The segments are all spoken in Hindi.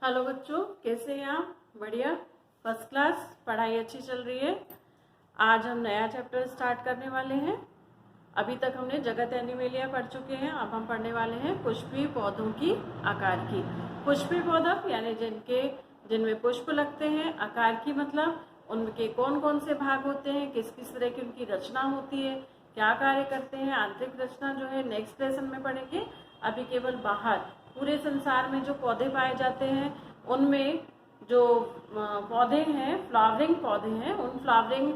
हेलो बच्चों, कैसे हैं आप? बढ़िया, फर्स्ट क्लास। पढ़ाई अच्छी चल रही है। आज हम नया चैप्टर स्टार्ट करने वाले हैं। अभी तक हमने जगत एनिमेलिया पढ़ चुके हैं। अब हम पढ़ने वाले हैं पुष्पीय पौधों की आकार की। पुष्पीय पौधा यानी जिनमें पुष्प लगते हैं। आकार की मतलब उनके कौन कौन से भाग होते हैं, किस किस तरह की उनकी रचना होती है, क्या कार्य करते हैं। आंतरिक रचना जो है नेक्स्ट लेसन में पढ़ेंगे। अभी केवल बाहर पूरे संसार में जो पौधे पाए जाते हैं उनमें जो पौधे हैं, फ्लावरिंग पौधे हैं, उन फ्लावरिंग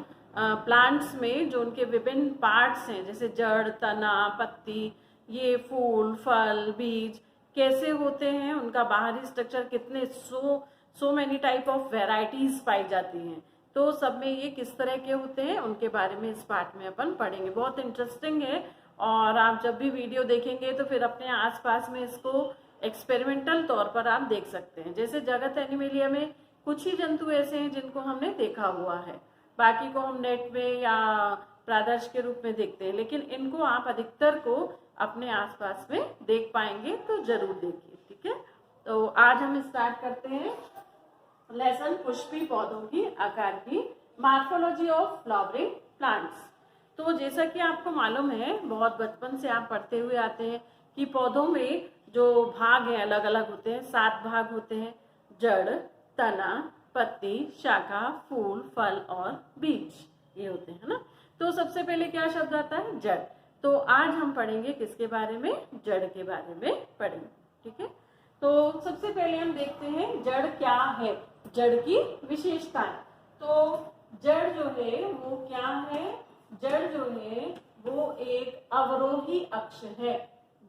प्लांट्स में जो उनके विभिन्न पार्ट्स हैं, जैसे जड़, तना, पत्ती, ये फूल, फल, बीज कैसे होते हैं, उनका बाहरी स्ट्रक्चर कितने so many type of varieties पाई जाती हैं। तो सब में ये किस तरह के होते हैं उनके बारे में इस पार्ट में अपन पढ़ेंगे। बहुत इंटरेस्टिंग है और आप जब भी वीडियो देखेंगे तो फिर अपने आसपास में इसको एक्सपेरिमेंटल तौर पर आप देख सकते हैं। जैसे जगत एनिमेलिया में कुछ ही जंतु ऐसे हैं जिनको हमने देखा हुआ है, बाकी को हम नेट में या प्रादर्श के रूप में देखते हैं, लेकिन इनको आप अधिकतर को अपने आसपास में देख पाएंगे, तो जरूर देखिए। ठीक है, तो आज हम स्टार्ट करते हैं लेसन पुष्पीय पौधों की आकार की, मॉर्फोलॉजी ऑफ फ्लावरिंग प्लांट्स। तो जैसा कि आपको मालूम है, बहुत बचपन से आप पढ़ते हुए आते हैं कि पौधों में जो भाग हैं अलग अलग होते हैं। 7 भाग होते हैं: जड़, तना, पत्ती, शाखा, फूल, फल और बीज, ये होते हैं ना। तो सबसे पहले क्या शब्द आता है? जड़। तो आज हम पढ़ेंगे किसके बारे में? जड़ के बारे में पढ़ेंगे। ठीक है, तो सबसे पहले हम देखते हैं जड़ क्या है, जड़ की विशेषताएं। तो जड़ जो है वो क्या है? जड़ जो है वो एक अवरोही अक्ष है।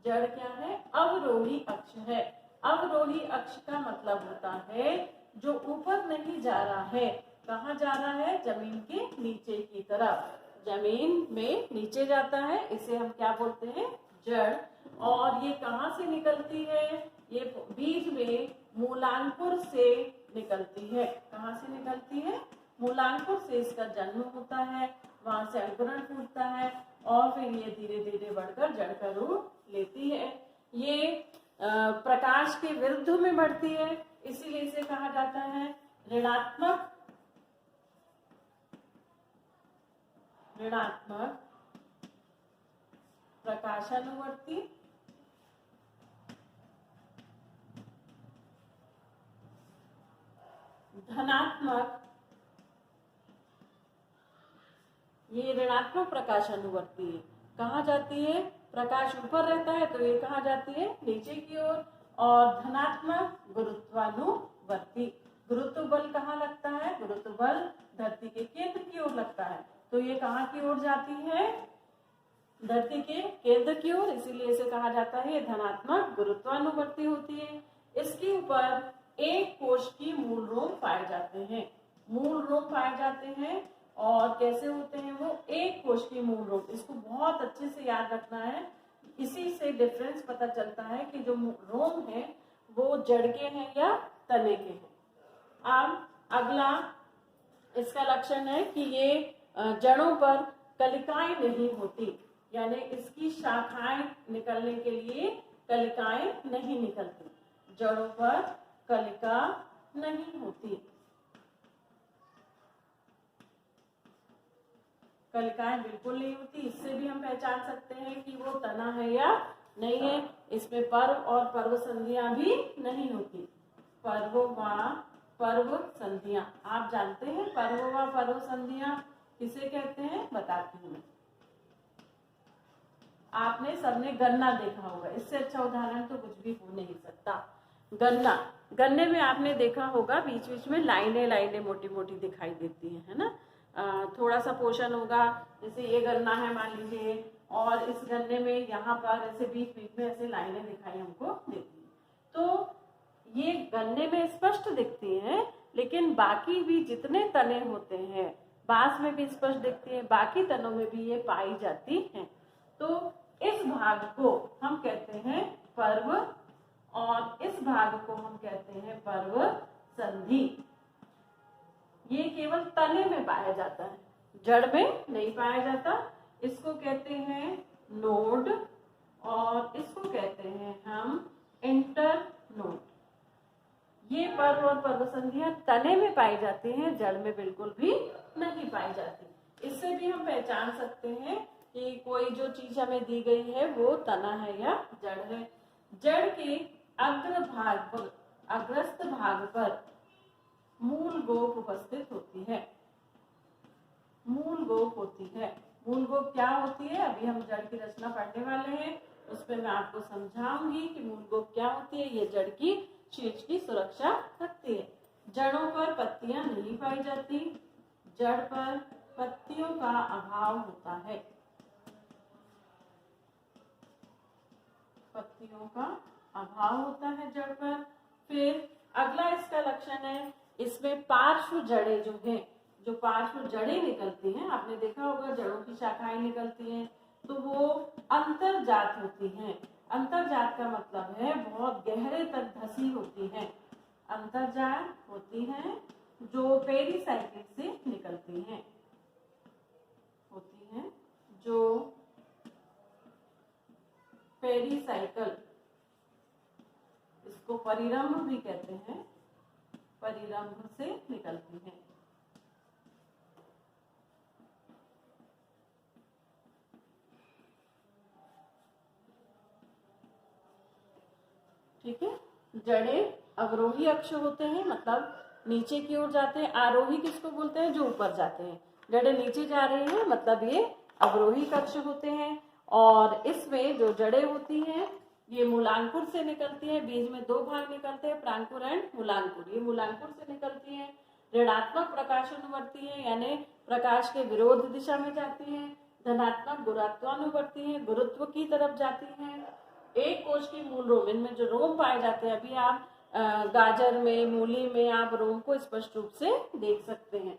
जड़ क्या है? अवरोही अक्ष है। अवरोही अक्ष का मतलब होता है जो ऊपर नहीं जा रहा है। कहाँ जा रहा है? जमीन के नीचे की तरफ। जमीन में नीचे जाता है, इसे हम क्या बोलते हैं? जड़। और ये कहाँ से निकलती है? ये बीज में मूलांकुर से निकलती है। कहाँ से निकलती है? मूलांकुर से इसका जन्म होता है, वहां से अंकुरण फूटता है और फिर ये धीरे धीरे बढ़कर जड़ का रूप लेती है। ये प्रकाश के विरुद्ध में बढ़ती है, इसीलिए इसे कहा जाता है ऋणात्मक प्रकाशानुवर्ती। धनात्मक, ये ऋणात्मक प्रकाशानुवर्ती है। कहाँ जाती है? प्रकाश ऊपर रहता है तो ये कहाँ जाती है? नीचे की ओर। और धनात्मक गुरुत्वानुवर्ती, गुरुत्व बल कहाँ लगता है? गुरुत्व बल धरती के केंद्र की ओर लगता है, तो ये कहाँ की ओर जाती है? धरती के केंद्र की ओर, इसीलिए इसे कहा जाता है धनात्मक गुरुत्वानुवर्ती होती है। इसके ऊपर एक कोश की मूल रोम पाए जाते हैं। मूल रोम पाए जाते हैं और कैसे होते हैं वो? एक कोश की मूल रोम। इसको बहुत अच्छे से याद रखना है, इसी से डिफरेंस पता चलता है कि जो रोम है वो जड़ के हैं या तने के हैं। अब अगला इसका लक्षण है कि ये जड़ों पर कलिकाएं नहीं होती, यानी इसकी शाखाएं निकलने के लिए कलिकाएं नहीं निकलती। जड़ों पर कलिका नहीं होती, कलिकाएं बिल्कुल नहीं होती। इससे भी हम पहचान सकते हैं कि वो तना है या नहीं है। इसमें पर्व और पर्व संधियां भी नहीं होती। पर्व व पर्व संधियां, आप जानते हैं पर्व व पर्व संधियां किसे कहते हैं? बताती हूँ। आपने सबने गन्ना देखा होगा, इससे अच्छा उदाहरण तो कुछ भी हो नहीं सकता। गन्ना, गन्ने में आपने देखा होगा बीच बीच में लाइनें मोटी मोटी दिखाई देती हैं, है ना। थोड़ा सा पोषण होगा, जैसे ये गन्ना है मान लीजिए, और इस गन्ने में यहाँ पर ऐसे बीच बीच में ऐसे लाइनें दिखाई हमको देती हैं। तो ये गन्ने में स्पष्ट दिखती हैं, लेकिन बाकी भी जितने तने होते हैं, बांस में भी स्पष्ट दिखती है, बाकी तनों में भी ये पाई जाती हैं। तो इस भाग को हम कहते हैं पर्व और इस भाग को हम कहते हैं पर्व संधि। ये केवल तने में पाया जाता है, जड़ में नहीं पाया जाता। इसको कहते हैं नोड और इसको कहते हैं हम इंटरनोड। ये पर्व और पर्वसंधियां तने में पाई जाती हैं, जड़ में बिल्कुल भी नहीं पाई जाती। इससे भी हम पहचान सकते हैं कि कोई जो चीज हमें दी गई है वो तना है या जड़ है। जड़ के अग्रभाग पर, अग्रस्त भाग पर मूल गोप उपस्थित होती है। मूल गोप होती है। मूल गोप क्या होती है, अभी हम जड़ की रचना पढ़ने वाले हैं, उसमें मैं आपको समझाऊंगी कि मूल गोप क्या होती है। ये जड़ की शीर्ष की सुरक्षा रखती है। जड़ों पर पत्तियां नहीं पाई जाती, जड़ पर पत्तियों का अभाव होता है। पत्तियों का अभाव होता है जड़ पर। फिर अगला इसका लक्षण है, इसमें पार्श्व जड़ें जो हैं, जो पार्श्व जड़ें निकलती हैं, आपने देखा होगा जड़ों की शाखाएं निकलती हैं, तो वो अंतरजात होती हैं। अंतरजात का मतलब है बहुत गहरे तक धसी होती हैं। अंतरजात होती हैं जो पेरिसाइकिल से निकलती हैं, होती हैं जो पेरिसाइकिल, इसको परिरंभ भी कहते हैं, परिरंभ से निकलती हैं। ठीक है, जड़ें अवरोही अक्ष होते हैं, मतलब नीचे की ओर जाते हैं। आरोही किसको बोलते हैं, जो ऊपर जाते हैं। जड़ें नीचे जा रही हैं मतलब ये अवरोही कक्ष होते हैं। और इसमें जो जड़ें होती हैं ये मूलांकुर से निकलती है। बीज में दो भाग निकलते हैं, प्रांकुर एंड मूलांकुर। ये मूलांकुर से निकलती है। ऋणात्मक प्रकाशानुवर्ती है, यानी प्रकाश के विरोध दिशा में जाती है। धनात्मक गुरुत्वानुवर्ती है, गुरुत्व की तरफ जाती है। एक कोश की मूल रोम, इनमें जो रोम पाए जाते हैं, अभी आप गाजर में, मूली में आप रोम को स्पष्ट रूप से देख सकते हैं।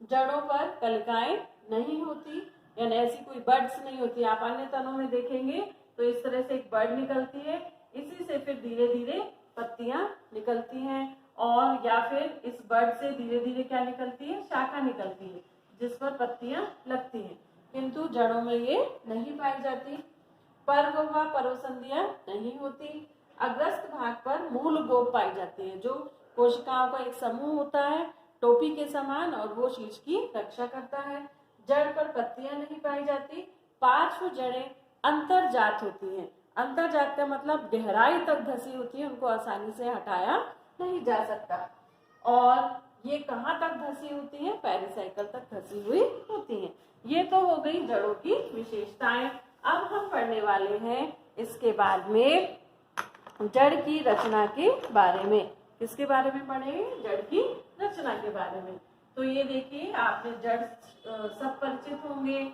जड़ों पर कलिकाएं नहीं होती, यानी ऐसी कोई बर्ड्स नहीं होती। आप अन्य तनों में देखेंगे तो इस तरह से एक बर्ड निकलती है, इसी से फिर धीरे धीरे पत्तियां निकलती हैं, और या फिर इस बर्ड से धीरे धीरे क्या निकलती है, शाखा निकलती है जिस पर पत्तियां लगती हैं। किंतु जड़ों में ये नहीं पाई जाती। पर्व व पर्वसंधियां नहीं होती। अग्रस्त भाग पर मूल गोप पाई जाती है, जो कोशिकाओं का एक समूह होता है टोपी के समान, और वो शीर्ष की रक्षा करता है। जड़ पर पत्तियां नहीं पाई जाती। पार्श्व जड़ें अंतरजात होती हैं। अंतरजात का मतलब गहराई तक धसी होती है, उनको आसानी से हटाया नहीं जा सकता। और ये कहाँ तक धसी होती है, पेरिसाइकिल तक धसी हुई होती हैं। ये तो हो गई जड़ों की विशेषताएं। अब हम पढ़ने वाले हैं इसके बाद में जड़ की रचना के बारे में। किसके बारे में पढ़ेंगे, जड़ की रचना के बारे में। तो ये देखिए, आपने जड़ सब परिचित होंगे।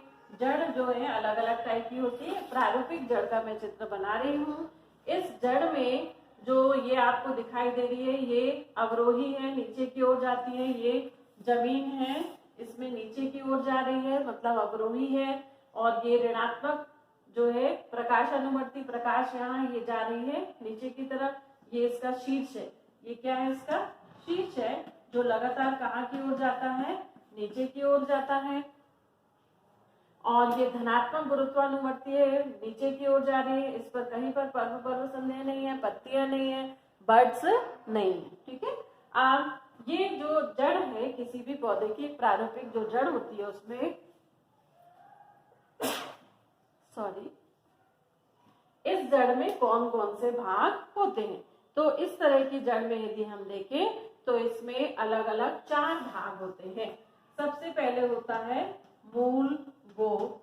जड़ जो है अलग अलग टाइप की होती है। प्रारूपिक जड़ का मैं चित्र बना रही हूँ। इस जड़ में जो ये आपको दिखाई दे रही है, ये अवरोही है, नीचे की ओर जाती है। ये जमीन है, इसमें नीचे की ओर जा रही है, मतलब अवरोही है। और ये ऋणात्मक जो है प्रकाशानुवर्ती प्रकाश, यहाँ ये जा रही है नीचे की तरफ। ये इसका शीर्ष है। ये क्या है, इसका शीर्ष है, जो लगातार कहाँ की ओर जाता है, नीचे की ओर जाता है। और ये धनात्मक गुरुत्वानुवर्ती है, नीचे की ओर जा रही है। इस पर कहीं पर पर्वसंधियां नहीं है, पत्तियां नहीं है, बर्ड्स नहीं है। ठीक है। ये जो जड़ है किसी भी पौधे की, प्रारूपिक जो जड़ होती है उसमें इस जड़ में कौन कौन से भाग होते हैं। तो इस तरह की जड़ में यदि हम देखें तो इसमें अलग अलग 4 भाग होते हैं। सबसे पहले होता है मूल गोप।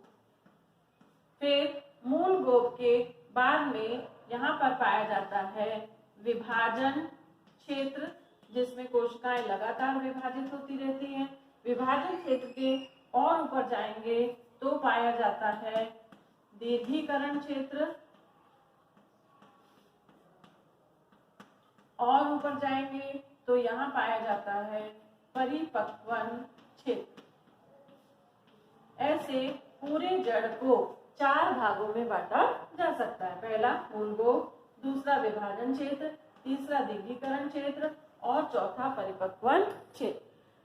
फिर मूल गोप के बाद में यहाँ पर पाया जाता है विभाजन क्षेत्र, जिसमें कोशिकाएं लगातार विभाजित होती रहती हैं। विभाजन क्षेत्र के और ऊपर जाएंगे तो पाया जाता है दीर्घीकरण क्षेत्र, और ऊपर जाएंगे तो यहाँ पाया जाता है परिपक्वन क्षेत्र। ऐसे पूरे जड़ को 4 भागों में बांटा जा सकता है। पहला मूल गोप, दूसरा विभाजन क्षेत्र, तीसरा दीर्घीकरण क्षेत्र, और चौथा परिपक्वन क्षेत्र।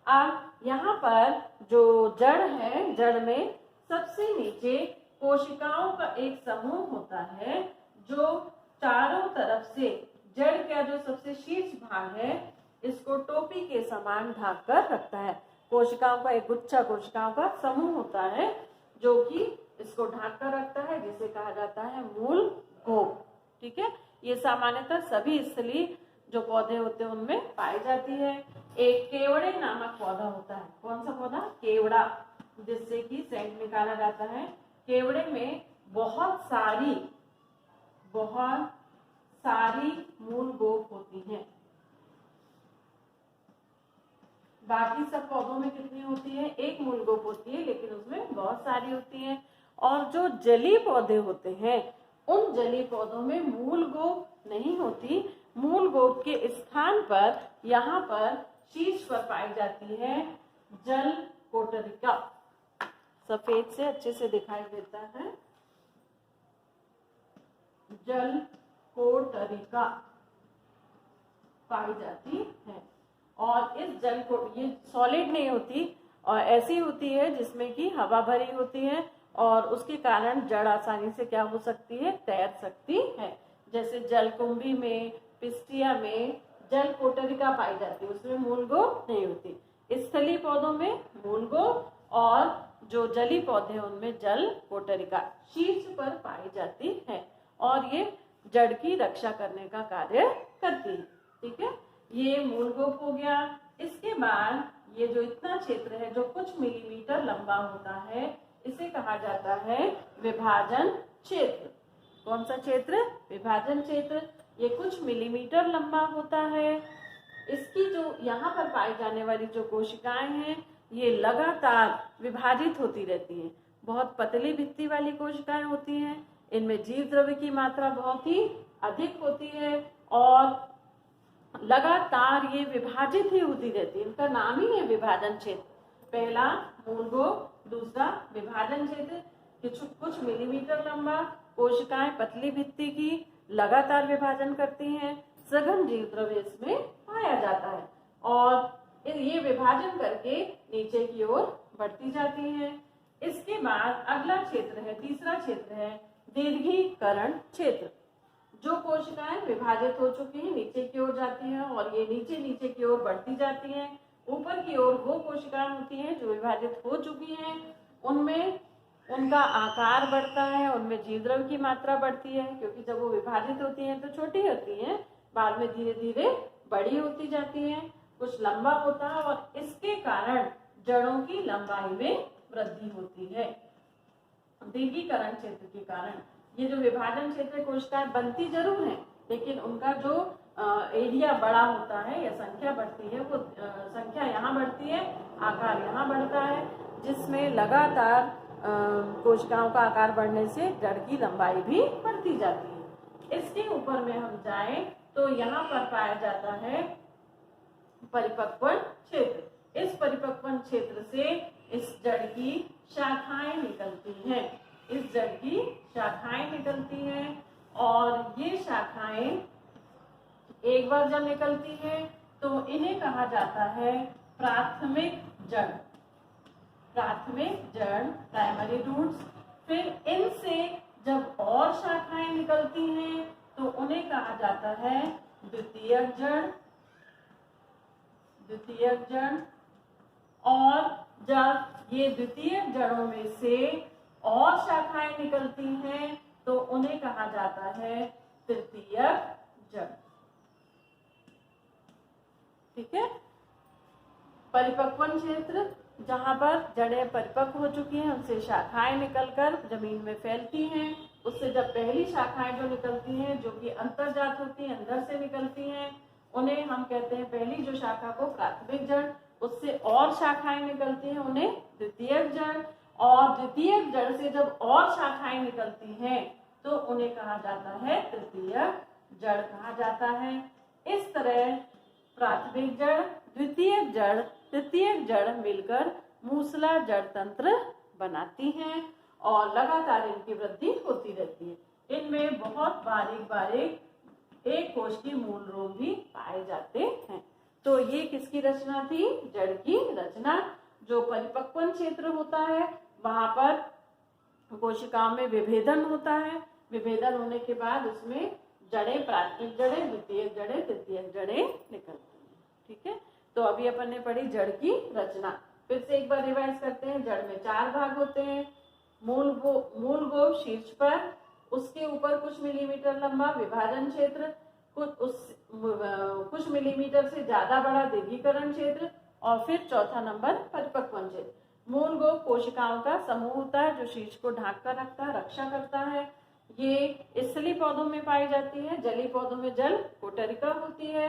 अब यहाँ पर जो जड़ है, जड़ में सबसे नीचे कोशिकाओं का एक समूह होता है, जो चारों तरफ से, जड़ का जो सबसे शीर्ष भाग है इसको टोपी के समान ढक कर रखता है। कोशिकाओं का एक गुच्छा कोशिकाओं का समूह होता है जो कि इसको ढक कर रखता है, जिसे कहा जाता है मूल गोप। ठीक है, ये सामान्यतः सभी स्थलीय जो पौधे होते हैं उनमें पाई जाती है। एक केवड़े नामक पौधा होता है। कौन सा पौधा? केवड़ा, जिससे कि सेंट निकाला जाता है। केवड़े में बहुत सारी मूल गोप होती हैं। बाकी सब पौधों में कितनी होती है? एक मूल गोप होती है, लेकिन उसमें बहुत सारी होती हैं। और जो जलीय पौधे होते हैं उन जलीय पौधों में मूल गोप नहीं होती। मूल गोप के स्थान पर यहाँ पर शीर्ष पर पाई जाती है जल कोटरिका। सफेद से अच्छे से दिखाई देता है, जल कोटरिका पाई जाती है। और इस जल को, ये सॉलिड नहीं होती और ऐसी होती है जिसमें कि हवा भरी होती है और उसके कारण जड़ आसानी से क्या हो सकती है? तैर सकती है। जैसे जलकुंभी में, पिस्टिया में जल कोटरिका पाई जाती है, उसमें मूल गोप नहीं होती। स्थलीय पौधों में मूल गोप और जो जलीय पौधे उनमें जल कोटरिका शीर्ष पर पाई जाती है और ये जड़ की रक्षा करने का कार्य करती है। ठीक है, ये मूल गोप हो गया। इसके बाद ये जो इतना क्षेत्र है जो कुछ मिलीमीटर लंबा होता है, इसे कहा जाता है विभाजन क्षेत्र। कौन सा क्षेत्र? विभाजन क्षेत्र। ये कुछ मिलीमीटर लंबा होता है। इसकी जो यहाँ पर पाई जाने वाली जो कोशिकाएं हैं ये लगातार विभाजित होती रहती हैं। बहुत पतली भित्ति वाली कोशिकाएं होती हैं। इनमें जीव द्रव्य की मात्रा बहुत ही अधिक होती है और लगातार ये विभाजित ही होती रहती है। इनका नाम ही है विभाजन क्षेत्र। पहला मूल गोप, दूसरा विभाजन क्षेत्र। कुछ मिलीमीटर लंबा, कोशिकाएं पतली भित्ति की, लगातार विभाजन करती हैं, सघन जीव द्रव्य इसमें पाया जाता है और ये विभाजन करके नीचे की ओर बढ़ती जाती हैं। इसके बाद अगला क्षेत्र है, तीसरा क्षेत्र है दीर्घीकरण क्षेत्र। जो कोशिकाएं विभाजित हो चुकी हैं नीचे की ओर जाती हैं और ये नीचे की ओर बढ़ती जाती हैं। ऊपर की ओर वो कोशिकाएं होती हैं जो विभाजित हो चुकी हैं, उनमें उनका आकार बढ़ता है, उनमें जीव द्रव्य की मात्रा बढ़ती है, क्योंकि जब वो विभाजित होती हैं तो छोटी होती हैं, बाद में धीरे धीरे बड़ी होती जाती हैं, कुछ लंबा होता है और इसके कारण जड़ों की लंबाई में वृद्धि होती है। दीर्घीकरण क्षेत्र के कारण ये जो विभाजन क्षेत्र कोशिकाएं बनती जरूर हैं, लेकिन उनका जो एरिया बड़ा होता है या संख्या बढ़ती है, वो संख्या यहाँ बढ़ती है, आकार यहाँ बढ़ता है, जिसमें लगातार कोशिकाओं का आकार बढ़ने से जड़ की लंबाई भी बढ़ती जाती है। इसके ऊपर में हम जाएं तो यहाँ पर पाया जाता है परिपक्वन क्षेत्र। इस परिपक्वन क्षेत्र से इस जड़ की शाखाएं निकलती हैं। इस जड़ की शाखाएं निकलती हैं और ये शाखाएं एक बार जब निकलती हैं तो इन्हें कहा जाता है प्राथमिक जड़। प्राथमिक जड़, प्राइमरी रूट्स। फिर इनसे जब और शाखाएं निकलती हैं तो उन्हें कहा जाता है द्वितीयक जड़। द्वितीयक जड़। और जब ये द्वितीयक जड़ों में से और शाखाएं निकलती हैं तो उन्हें कहा जाता है तृतीयक जड़। ठीक है, परिपक्वन क्षेत्र जहां पर जड़ें परिपक्व हो चुकी हैं, उनसे शाखाएं निकलकर जमीन में फैलती हैं। उससे जब पहली शाखाएं जो निकलती हैं, जो कि अंतर्जात होती हैं, अंदर से निकलती हैं, उन्हें हम कहते हैं पहली जो शाखा को प्राथमिक जड़। उससे और शाखाएं निकलती हैं, उन्हें द्वितीयक जड़। और द्वितीयक जड़ से जब और शाखाएं निकलती हैं तो उन्हें कहा जाता है तृतीयक जड़ कहा जाता है। इस तरह प्राथमिक जड़, द्वितीयक जड़, तृतीयक जड़ मिलकर मूसला जड़ तंत्र बनाती हैं और लगातार इनकी वृद्धि होती रहती है। इनमें बहुत बारीक बारीक एक कोश की मूल रोम भी पाए जाते हैं। तो ये किसकी रचना थी? जड़ की रचना। जो परिपक्वन क्षेत्र होता है वहां पर कोशिकाओं में विभेदन होता है। विभेदन होने के बाद उसमें जड़ें, प्राथमिक जड़ें, द्वितीयक जड़ें, तृतीयक जड़ें निकलती हैं। ठीक है, तो अभी अपन ने पढ़ी जड़ की रचना। फिर से एक बार रिवाइज करते हैं। जड़ में 4 भाग होते हैं। मूल गोव शीर्ष पर, उसके ऊपर कुछ मिलीमीटर लंबा विभाजन क्षेत्र, कुछ मिलीमीटर से ज्यादा बड़ा दीर्घीकरण क्षेत्र, और फिर चौथा नंबर परिपक्वन क्षेत्र। मूल गोव कोशिकाओं का समूह होता है जो शीर्ष को ढांक कर रखता है, रक्षा करता है। ये स्थलीय पौधों में पाई जाती है, जलीय पौधों में जल कोटरिका होती है।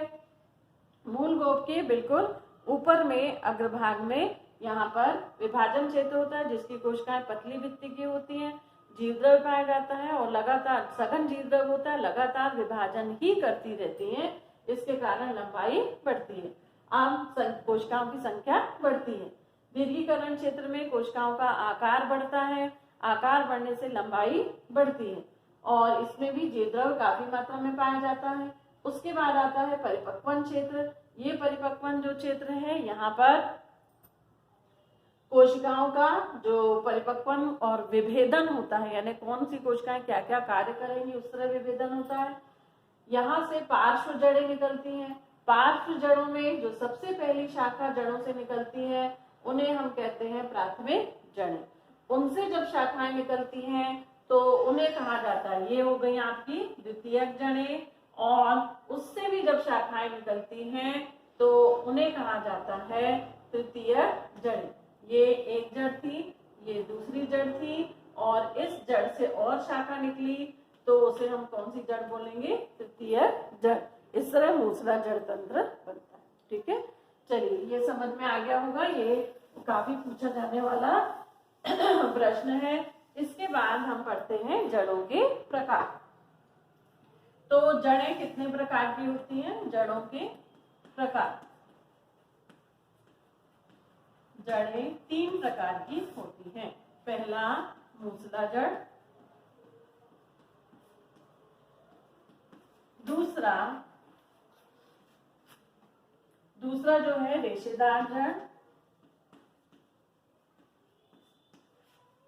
मूल गोव के बिल्कुल ऊपर में अग्रभाग में यहाँ पर विभाजन क्षेत्र होता है जिसकी कोशिकाएं पतली भित्ति की होती हैं। जीवद्रव्य पाया जाता है और लगातार सघन जीवद्रव्य होता है, लगातार विभाजन ही करती रहती है, इसके कारण लंबाई बढ़ती है, आम कोशिकाओं की संख्या बढ़ती है। दीर्घीकरण क्षेत्र में कोशिकाओं का आकार बढ़ता है, आकार बढ़ने से लंबाई बढ़ती है और इसमें भी जीवद्रव्य काफी मात्रा में पाया जाता है। उसके बाद आता है परिपक्वन क्षेत्र। ये परिपक्वन जो क्षेत्र है, यहाँ पर कोशिकाओं का जो परिपक्वन और विभेदन होता है, यानी कौन सी कोशिकाएं क्या क्या कार्य करेंगी उस तरह विभेदन होता है। यहाँ से पार्श्व जड़ें निकलती हैं। पार्श्व जड़ों में जो सबसे पहली शाखा जड़ों से निकलती है उन्हें हम कहते हैं प्राथमिक जड़ें। उनसे जब शाखाएं निकलती हैं तो उन्हें कहा जाता है, ये हो गई आपकी द्वितीयक जड़ें, और उससे भी जब शाखाएं निकलती हैं तो उन्हें कहा जाता है तृतीयक जड़ें। ये एक जड़ थी, ये दूसरी जड़ थी, और इस जड़ से और शाखा निकली तो उसे हम कौन सी जड़ बोलेंगे? तृतीयक जड़। इस तरह मूसला जड़ तंत्र बनता है। ठीक है, चलिए ये समझ में आ गया होगा, ये काफी पूछा जाने वाला प्रश्न है। इसके बाद हम पढ़ते हैं जड़ों के प्रकार। तो जड़ें कितने प्रकार की होती हैं? जड़ों के प्रकार, जड़ें 3 प्रकार की होती हैं। पहला मूसला जड़, दूसरा जो है रेशेदार जड़,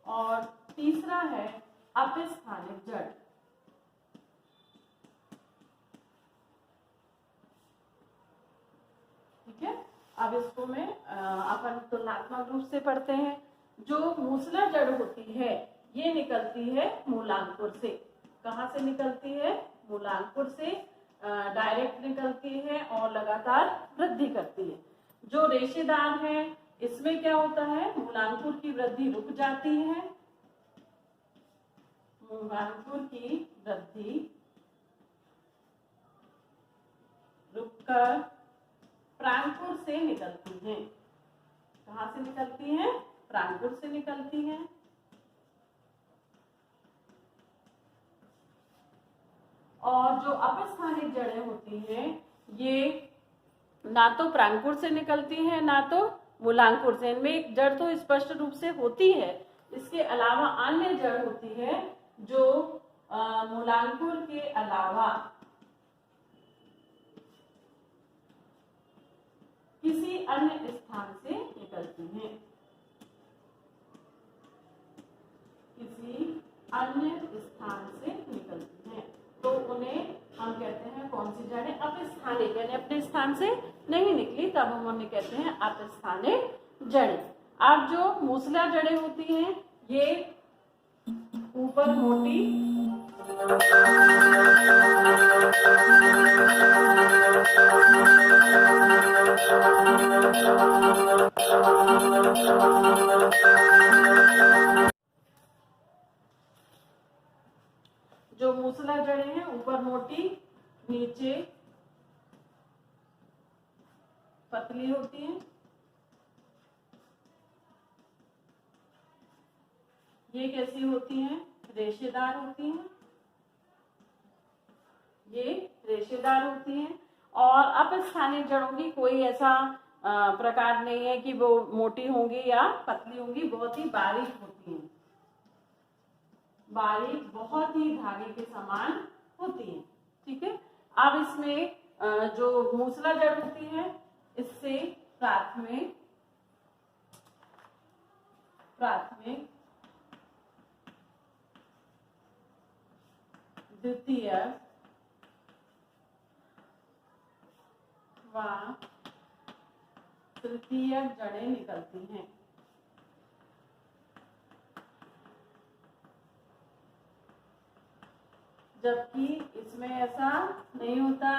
और तीसरा है अपस्थानिक जड़। ठीक है, अब इसको मैं अपन तुलनात्मक रूप से पढ़ते हैं। जो मूसला जड़ होती है ये निकलती है मूलांकुर से। कहाँ से निकलती है? मूलांकुर से डायरेक्ट निकलती है और लगातार वृद्धि करती है। जो रेशेदार है इसमें क्या होता है? मूलांकुर की वृद्धि रुक जाती है, मूलांकुर की वृद्धि रुककर प्रांकुर से निकलती है। कहाँ से निकलती है? प्रांकुर से निकलती है। और जो अपस्थानिक जड़ें होती हैं ये ना तो प्रांकुर से निकलती है ना तो मूलांकुर से। इनमें एक जड़ तो स्पष्ट रूप से होती है, इसके अलावा अन्य जड़ होती है जो मूलांकुर के अलावा किसी अन्य स्थान से निकलती हैं, किसी अन्य स्थान से निकलती हैं, तो उन्हें हम कहते हैं कौन सी जड़ें? अपस्थानिक, यानी अपने स्थान से नहीं निकली तब हम उन्हें कहते हैं अपस्थानिक जड़ें। अब जो मूसला जड़ें होती हैं ये ऊपर मोटी जो मूसला जड़ें हैं ऊपर मोटी नीचे पतली होती हैं। ये कैसी होती हैं? रेशेदार होती हैं। ये रेशेदार होती हैं। और अपस्थानिक जड़ों की कोई ऐसा प्रकार नहीं है कि वो मोटी होंगी या पतली होंगी, बहुत ही बारीक होती हैं, बारीक बहुत ही धागे के समान होती हैं। ठीक है, अब इसमें जो मूसला जड़ होती है इससे प्राथमिक द्वितीय व तृतीयक जड़ें निकलती हैं। जबकि इसमें ऐसा नहीं होता,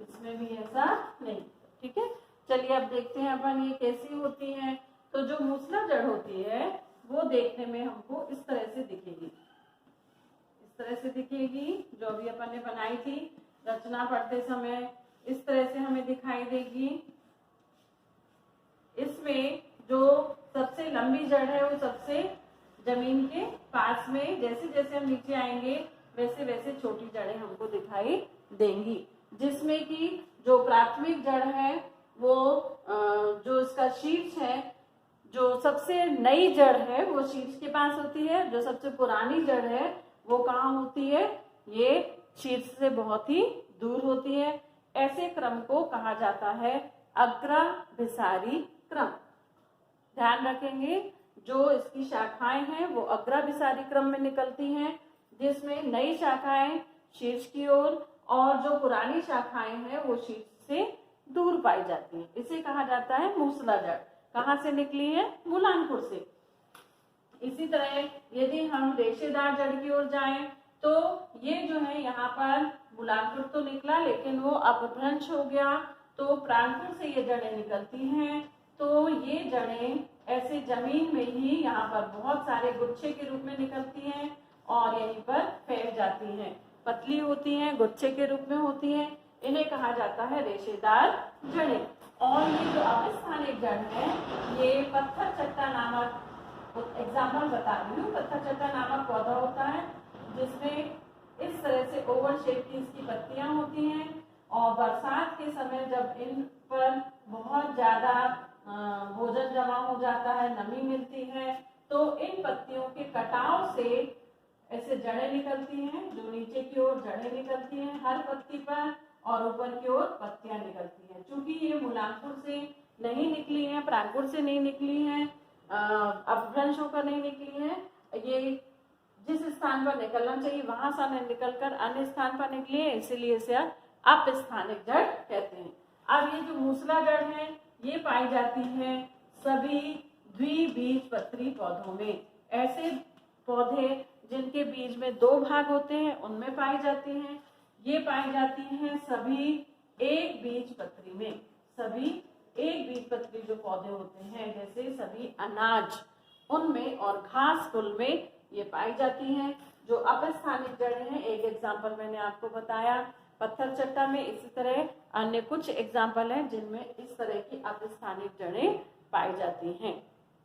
इसमें भी ऐसा नहीं। ठीक है, चलिए अब देखते हैं अपन ये कैसी होती है। तो जो मूसला जड़ होती है वो देखने में हमको इस तरह से दिखेगी, इस तरह से दिखेगी। जो भी अपन ने बनाई थी रचना पढ़ते समय इस तरह से हमें दिखाई देगी। इसमें जो सबसे लंबी जड़ है वो सबसे जमीन के पास में, जैसे जैसे हम नीचे आएंगे वैसे वैसे छोटी जड़ें हमको दिखाई देंगी। जिसमें कि जो प्राथमिक जड़ है वो जो इसका शीर्ष है, जो सबसे नई जड़ है वो शीर्ष के पास होती है। जो सबसे पुरानी जड़ है वो कहाँ होती है, ये शीर्ष से बहुत ही दूर होती है। ऐसे क्रम को कहा जाता है अग्राभिसारी क्रम। ध्यान रखेंगे, जो इसकी शाखाएं हैं वो अग्राभिसारी क्रम में निकलती हैं, जिसमें नई शाखाएं शीर्ष की ओर और जो पुरानी शाखाएं हैं वो शीर्ष से दूर पाई जाती हैं। इसे कहा जाता है मूसला जड़। कहाँ से निकली है, मूलांकुर से। इसी तरह यदि हम रेशेदार जड़ की ओर जाएं तो ये जो है यहाँ पर मूलांकुर तो निकला लेकिन वो अपभ्रंश हो गया, तो प्रांकुर से ये जड़ें निकलती हैं। तो ये जड़ें ऐसे जमीन में ही यहाँ पर बहुत सारे गुच्छे के रूप में निकलती हैं और यहीं पर फैल जाती हैं। पतली होती हैं, गुच्छे के रूप में होती हैं, इन्हें कहा जाता है रेशेदार जड़ें। और ये जो अपस्थानिक जड़ है ये पत्थर चट्टा नामक, एग्जाम्पल बता रही हूँ, पत्थर चट्टा नामक पौधा होता है जिसमें इस तरह से ओवल शेप की इसकी पत्तियां होती हैं और बरसात के समय जब इन पर बहुत ज्यादा भोजन जमा हो जाता है, नमी मिलती है, तो इन पत्तियों के कटाव से ऐसे जड़ें निकलती हैं। जो नीचे की ओर जड़ें निकलती हैं हर पत्ती पर और ऊपर की ओर पत्तियां निकलती हैं। चूंकि ये मूलांकुर से नहीं निकली है, प्रांकुर से नहीं निकली है, अपभ्रंश होकर नहीं निकली है, ये जिस स्थान पर निकलना चाहिए वहां से निकलकर अन्य स्थान पर निकली है, इसीलिए इसे अपस्थानिक जड़ कहते हैं। अब ये जो मूसला जड़ है ये पाई जाती है सभी द्विबीजपत्री पौधों में। ऐसे पौधे जिनके बीज में 2 भाग होते हैं उनमें पाई जाती हैं। ये पाई जाती हैं सभी एक बीजपत्री में। सभी एक बीजपत्री जो पौधे होते हैं जैसे सभी अनाज उनमें और घास फूल में ये पाई जाती हैं। जो अपस्थानिक जड़ें हैं, एक एग्जाम्पल मैंने आपको बताया पत्थर चट्टा में, इसी तरह अन्य कुछ एग्जाम्पल हैं जिनमें इस तरह की अपस्थानिक जड़ें पाई जाती हैं।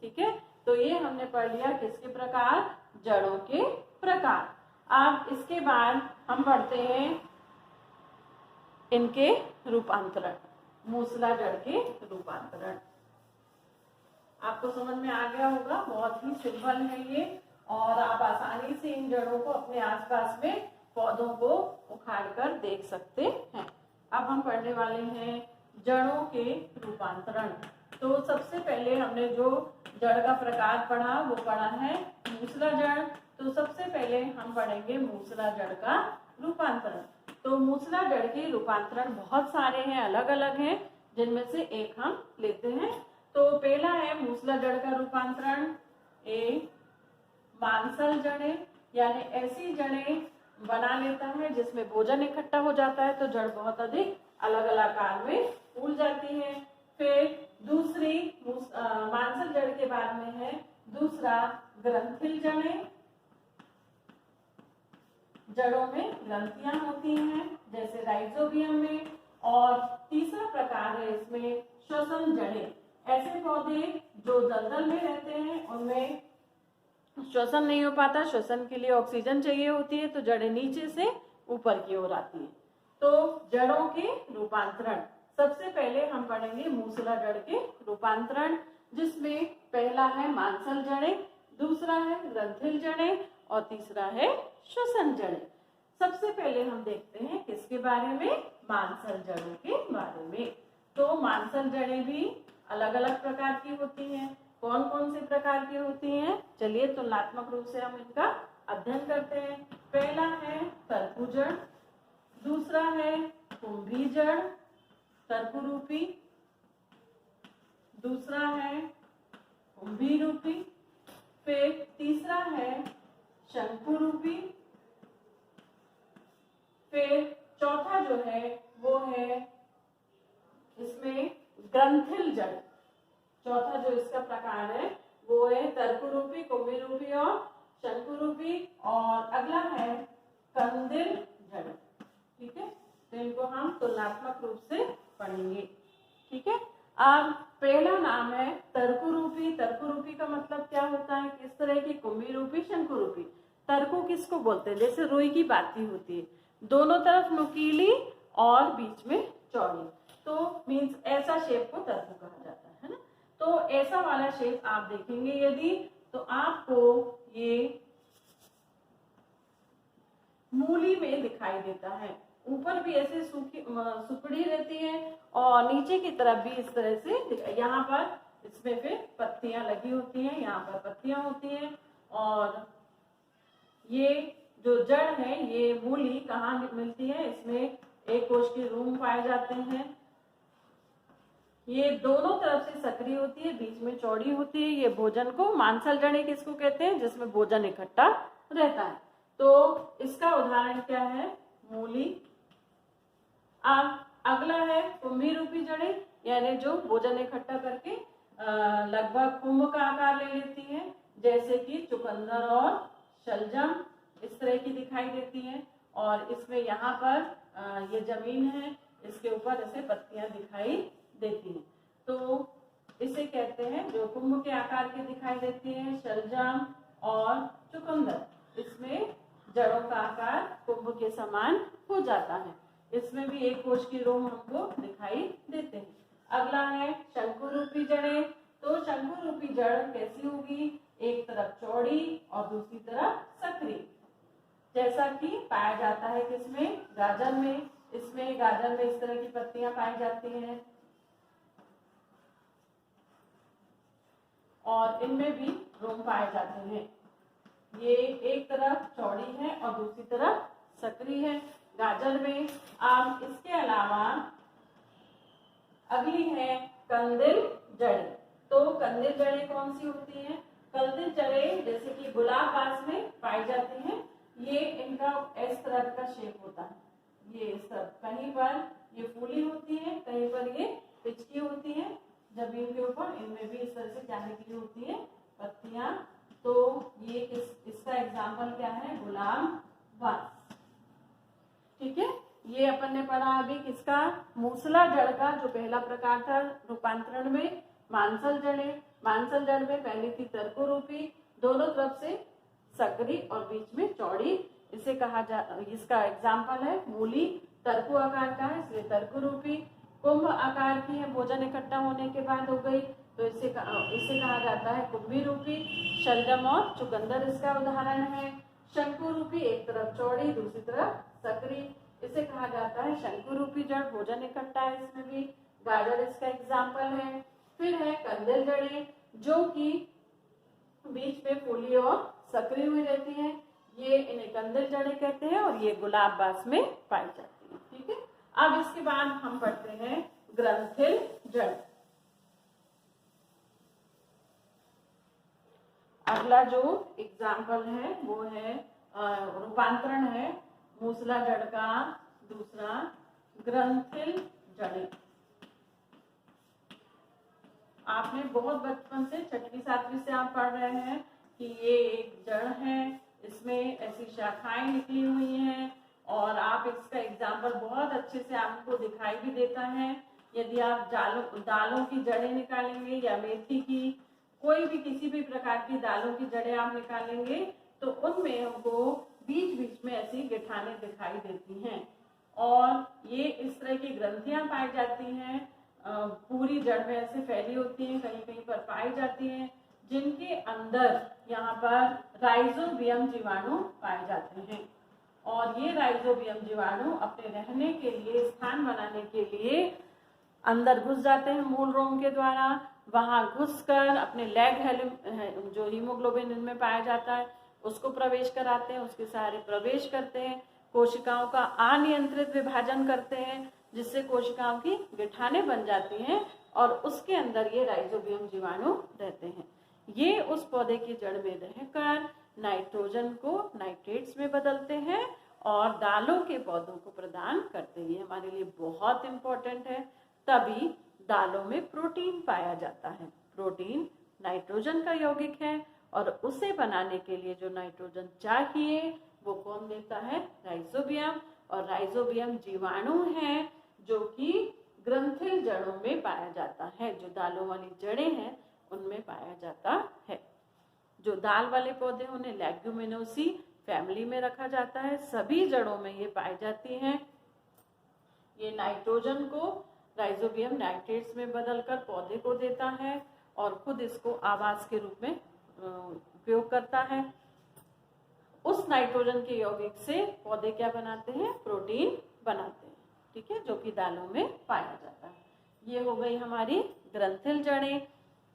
ठीक है, तो ये हमने पढ़ लिया किसके प्रकार, जड़ों के प्रकार। अब इसके बाद हम पढ़ते हैं इनके रूपांतरण, मूसला जड़ के रूपांतरण। आपको समझ में आ गया होगा, बहुत ही सिंपल है ये और आप आसानी से इन जड़ों को अपने आसपास में पौधों को उखाड़कर देख सकते हैं। अब हम पढ़ने वाले हैं जड़ों के रूपांतरण। तो सबसे पहले हमने जो जड़ का प्रकार पढ़ा वो पढ़ा है मूसला जड़। तो सबसे पहले हम पढ़ेंगे मूसला जड़ का रूपांतरण। तो मूसला जड़ के रूपांतरण बहुत सारे हैं, अलग अलग हैं, जिनमें से एक हम लेते हैं। तो पहला है मूसला जड़ का रूपांतरण ए मांसल जड़ें, यानी ऐसी जड़ें बना लेता है जिसमें भोजन इकट्ठा हो जाता है तो जड़ बहुत अधिक अलग अलग आकार में फूल जाती है। फिर दूसरी मांसल जड़ के बाद में है दूसरा ग्रंथिल जड़ें, जड़ों में ग्रंथियां होती हैं जैसे राइजोबियम में। और तीसरा प्रकार है इसमें श्वसन जड़ें। ऐसे पौधे जो दलदल में रहते हैं उनमें श्वसन नहीं हो पाता, श्वसन के लिए ऑक्सीजन चाहिए होती है, तो जड़ें नीचे से ऊपर की ओर आती हैं। तो जड़ों के रूपांतरण सबसे पहले हम पढ़ेंगे मूसला जड़ के रूपांतरण, जिसमें पहला है मांसल जड़ें, दूसरा है ग्रंथिल जड़ें और तीसरा है श्वसन जड़ें। सबसे पहले हम देखते हैं किसके बारे में, मांसल जड़ों के बारे में। तो मांसल जड़ें भी अलग अलग प्रकार की होती हैं। कौन कौन से प्रकार की होती हैं, चलिए तुलनात्मक रूप से हम इनका अध्ययन करते हैं। पहला है तरकु जड़, दूसरा है कुंभी जड़, तरकुरूपी, दूसरा है कुंभी रूपी, फिर तीसरा है शंकु रूपी, फिर चौथा जो है वो है इसमें ग्रंथिल जड़। चौथा जो इसका प्रकार है वो है तर्कु रूपी, कुंभी रूपी और शंकु रूपी, और अगला है कंदिल जड़। ठीक है, तो इनको हम तुलनात्मक रूप से पढ़ेंगे। ठीक है, अब पहला नाम है तर्कु रूपी। तर्कु रूपी का मतलब क्या होता है, किस तरह की, कुंभी रूपी, शंकु रूपी। तर्कु किसको बोलते हैं, जैसे रुई की बाती होती है, दोनों तरफ नुकीली और बीच में चौड़ी, तो मीन्स ऐसा शेप को तर्कु कहा जाता है ना। तो ऐसा वाला शेप आप देखेंगे यदि, तो आपको ये मूली में दिखाई देता है। ऊपर भी ऐसे सुकड़ी रहती है और नीचे की तरफ भी इस तरह से, यहाँ पर इसमें फिर पत्तियां लगी होती हैं, यहाँ पर पत्तियां होती हैं। और ये जो जड़ है, ये मूली कहाँ मिलती है, इसमें एक कोश के रूम पाए जाते हैं। ये दोनों तरफ से सक्रिय होती है, बीच में चौड़ी होती है। ये भोजन को, मांसल जड़ें किसको कहते हैं, जिसमें भोजन इकट्ठा रहता है। तो इसका उदाहरण क्या है, मूली। अब अगला है कुंभी रूपी जड़ें, यानी जो भोजन इकट्ठा करके लगभग कुंभ का आकार ले लेती हैं, जैसे कि चुकंदर और शलजम इस तरह की दिखाई देती हैं। और इसमें यहाँ पर ये जमीन है, इसके ऊपर ऐसे पत्तियां दिखाई देती हैं, तो इसे कहते हैं, जो कुंभ के आकार की दिखाई देती है, शलजम और चुकंदर, इसमें जड़ों का आकार कुंभ के समान हो जाता है। इसमें भी एक कोश की रोम हमको दिखाई देते हैं। अगला है शंकु रूपी जड़ें। तो शंकु रूपी जड़ कैसी होगी, एक तरफ चौड़ी और दूसरी तरफ सक्रिय, जैसा कि पाया जाता है किसमें, गाजर में। इसमें गाजर में इस तरह की पत्तियां पाई जाती हैं और इनमें भी रोम पाए जाते हैं। ये एक तरफ चौड़ी है और दूसरी तरफ सक्रिय है गाजर में। अब इसके अलावा अगली है कंदिल जड़ें। तो कंदिल जड़ें कौन सी होती हैं, कंदिल जड़ें जैसे कि गुलाब बास में पाई जाती हैं। ये इनका इस तरह का शेप होता है, ये इस तरह, कहीं पर ये फूली होती है, कहीं पर ये पिचकी होती है जमीन के ऊपर। इनमें भी इस तरह से क्या निकली होती है, पत्तियां। तो ये इसका एग्जाम्पल क्या है, गुलाब बास। ठीक है, ये अपन ने पढ़ा अभी किसका, मूसला जड़ का, जो पहला प्रकार था रूपांतरण में, मांसल जड़ें। मांसल जड़ में पहली थी तर्कु रूपी, दोनों तरफ से सक्रिय और बीच में चौड़ी, इसे कहा इसका एग्जाम्पल है मूली, तर्कु आकार का है इसलिए तर्कु रूपी। कुंभ आकार की है, भोजन इकट्ठा होने के बाद हो गई, तो इसे कहा जाता है कुंभी रूपी। शलजम और चुकंदर इसका उदाहरण है। शंकु रूपी, एक तरफ चौड़ी दूसरी तरफ सक्रिय, इसे कहा जाता है शंकु रूपी जड़, भोजन इकट्ठा है इसमें भी। गाजर इसका एग्जाम्पल है। फिर है कंदिल जड़ें, जो कि बीच में फूली और सक्रिय हुई रहती है, ये इन्हें कंदिल जड़ें कहते हैं और ये गुलाब बास में पाई जाती है। ठीक है, अब इसके बाद हम पढ़ते हैं ग्रंथिल जड़। अगला जो एग्जाम्पल है वो है रूपांतरण है मूसला जड़ का, दूसरा ग्रंथिल जड़ें। आपने बहुत बचपन से, छठवीं सातवीं से आप पढ़ रहे हैं कि ये एक जड़ है, इसमें ऐसी शाखाएं निकली हुई हैं और आप इसका एग्जाम्पल बहुत अच्छे से आपको दिखाई भी देता है। यदि आप दालों की जड़ें निकालेंगे या मेथी की, कोई भी किसी भी प्रकार की दालों की जड़ें आप निकालेंगे तो उनमें हमको बीच बीच में ऐसी गिठानें दिखाई देती हैं और ये इस तरह की ग्रंथियां पाई जाती हैं, पूरी जड़ में ऐसे फैली होती हैं, कहीं कहीं पर पाई जाती हैं, जिनके अंदर यहाँ पर राइजोबियम जीवाणु पाए जाते हैं। और ये राइजोबियम जीवाणु अपने रहने के लिए, स्थान बनाने के लिए अंदर घुस जाते हैं मूल रोम के द्वारा। वहां घुसकर अपने लेग जो हीमोग्लोबिन इनमें पाया जाता है उसको प्रवेश कराते हैं, उसके सहारे प्रवेश करते हैं, कोशिकाओं का अनियंत्रित विभाजन करते हैं, जिससे कोशिकाओं की गिठानें बन जाती हैं और उसके अंदर ये राइजोबियम जीवाणु रहते हैं। ये उस पौधे की जड़ में रहकर नाइट्रोजन को नाइट्रेट्स में बदलते हैं और दालों के पौधों को प्रदान करते हैं। ये हमारे लिए बहुत इंपॉर्टेंट है। तभी दालों में प्रोटीन पाया जाता है। प्रोटीन नाइट्रोजन का यौगिक है और उसे बनाने के लिए जो नाइट्रोजन चाहिए वो कौन देता है? राइजोबियम। और राइजोबियम जीवाणु है जो कि ग्रंथिल जड़ों में पाया जाता है। जो दालों वाली जड़ें हैं उनमें पाया जाता है। जो दाल वाले पौधे उन्हें लेग्यूमिनोसी फैमिली में रखा जाता है। सभी जड़ों में ये पाई जाती हैं। ये नाइट्रोजन को राइजोबियम नाइट्रेट्स में बदलकर पौधे को देता है और खुद इसको आवास के रूप में उपयोग करता है। उस नाइट्रोजन के यौगिक से पौधे क्या बनाते हैं? प्रोटीन बनाते हैं। ठीक है, जो कि दालों में पाया जाता है। ये हो गई हमारी ग्रंथिल जड़ें।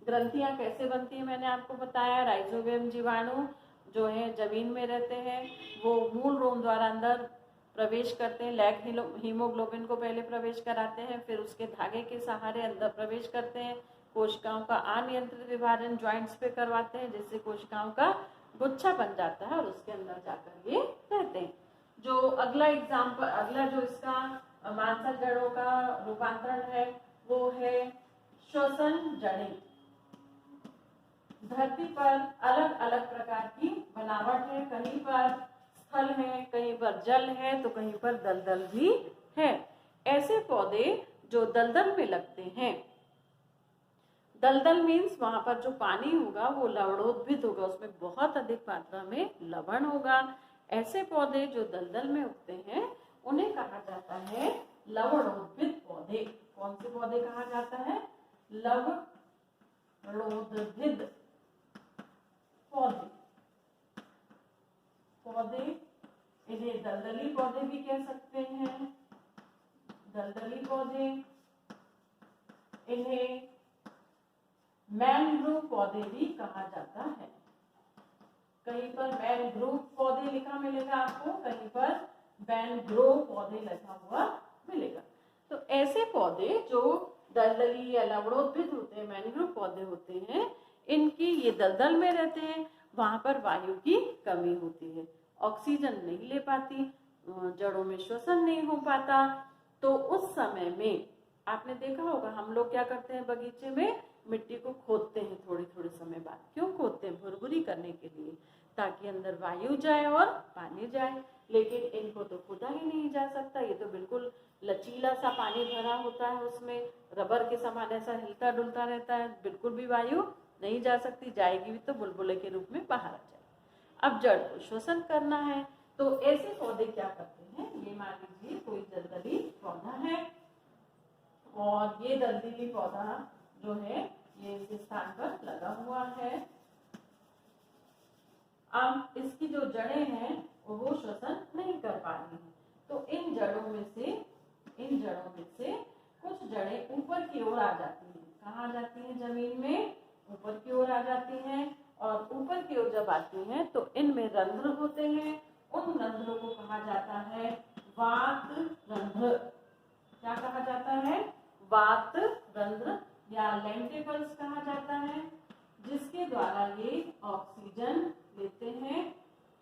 ग्रंथियां कैसे बनती है मैंने आपको बताया। राइजोबियम जीवाणु जो है जमीन में रहते हैं, वो मूल रोम द्वारा अंदर प्रवेश करते हैं। लैक हीमोग्लोबिन को पहले प्रवेश कराते हैं, फिर उसके धागे के सहारे अंदर प्रवेश करते हैं। कोशिकाओं का अनियंत्रित विभाजन ज्वाइंट्स पे करवाते हैं, जिससे कोशिकाओं का गुच्छा बन जाता है और उसके अंदर जाकर ये रहते हैं। जो अगला जो इसका मांसल जड़ों का रूपांतरण है वो है श्वसन जड़ें। धरती पर अलग अलग प्रकार की बनावट है। कहीं पर स्थल है, कहीं पर जल है, तो कहीं पर दलदल भी है। ऐसे पौधे जो दलदल में लगते हैं, दलदल मीन्स वहां पर जो पानी होगा वो लवणोद्भिद होगा, उसमें बहुत अधिक मात्रा में लवण होगा। ऐसे पौधे जो दलदल में उगते हैं उन्हें कहा जाता है लवणोद्भिद पौधे। कौन से पौधे कहा जाता है? लवणोद्भिद पौधे। इन्हें दलदली पौधे भी कह सकते हैं। दलदली पौधे। इन्हें मैनग्रोव पौधे भी कहा जाता है। कहीं पर मैनग्रोव पौधे लिखा मिलेगा आपको, कहीं पर मैनग्रोव पौधे लिखा हुआ मिलेगा। तो ऐसे पौधे जो दलदली या लवणोद्भिद होते हैं, मैनग्रोव पौधे होते हैं, इनकी ये दलदल में रहते हैं। वहां पर वायु की कमी होती है, ऑक्सीजन नहीं ले पाती, जड़ों में श्वसन नहीं हो पाता। तो उस समय में आपने देखा होगा हम लोग क्या करते हैं, बगीचे में मिट्टी को खोदते हैं थोड़े थोड़े समय बाद। क्यों खोदते हैं? भुरभुरी करने के लिए, ताकि अंदर वायु जाए और पानी जाए। लेकिन इनको तो खोदा ही नहीं जा सकता। ये तो बिल्कुल लचीला सा पानी भरा होता है, उसमें रबर के समान ऐसा हिलता डुलता रहता है, बिल्कुल भी वायु नहीं जा सकती। जाएगी भी तो बुलबुले के रूप में बाहर आ जाएगी। अब जड़ को श्वसन करना है, तो ऐसे पौधे क्या करते हैं? ये मान लीजिए कोई दलदली पौधा है और ये दलदली पौधा जो है ये इस स्थान पर लगा हुआ है। अब इसकी जो जड़ें हैं वो श्वसन नहीं कर पा रही हैं, तो इन जड़ों में से कुछ जड़ें ऊपर की ओर आ जाती हैं। कहाँ आ जाती हैं? जमीन में ऊपर की ओर आ जाती हैं। और ऊपर की ओर जब आती हैं तो इनमें रंध्र होते हैं। उन रंध्रों को कहा जाता है वात रंध्र। क्या कहा जाता है? वात रंध्र या लेंटिकल्स कहा जाता है, जिसके द्वारा ये ऑक्सीजन लेते हैं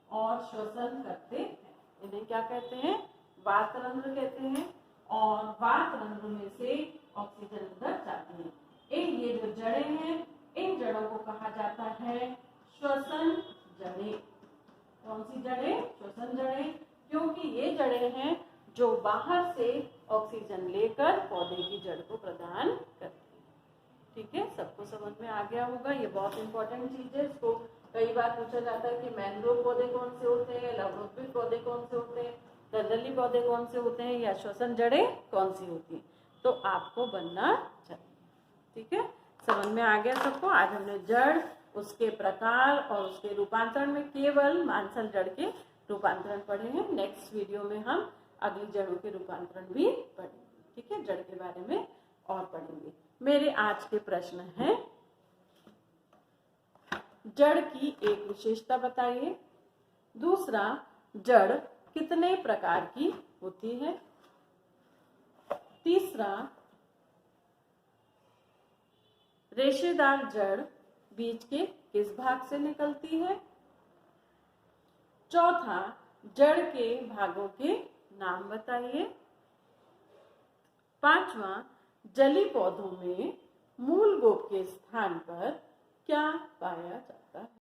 और श्वसन करते हैं। इन्हें क्या कहते हैं? वात रंध्र कहते हैं। और वात रंध्र में से ऑक्सीजन अंदर जाती है। ये जो जड़ें हैं, इन जड़ों को कहा जाता है श्वसन जड़ें। कौन सी जड़ें? श्वसन जड़ें। क्योंकि ये जड़ें हैं जो बाहर से ऑक्सीजन लेकर पौधे की जड़ को प्रदान करती है। ठीक है, सबको समझ में आ गया होगा। ये बहुत इंपॉर्टेंट चीज है। इसको कई बार पूछा जाता है कि मैनग्रोव पौधे कौन से होते हैं, लवणोद्भिद पौधे कौन से होते हैं, दलदली पौधे कौन से होते हैं, या श्वसन जड़ें कौन सी होती हैं, तो आपको बनना चाहिए। ठीक है, समझ में आ गया सबको। आज हमने जड़, उसके प्रकार और उसके रूपांतरण में केवल मांसल जड़ के रूपांतरण पढ़े हैं। नेक्स्ट वीडियो में हम अगली जड़ों के रूपांतरण भी पढ़ेंगे। ठीक है, जड़ के बारे में और पढ़ेंगे। मेरे आज के प्रश्न हैं, जड़ की एक विशेषता बताइए। दूसरा, जड़ कितने प्रकार की होती है। तीसरा, रेशेदार जड़ बीज के किस भाग से निकलती है? चौथा, जड़ के भागों के नाम बताइए। पांचवा, जली पौधों में मूल गोप के स्थान पर क्या पाया जाता है?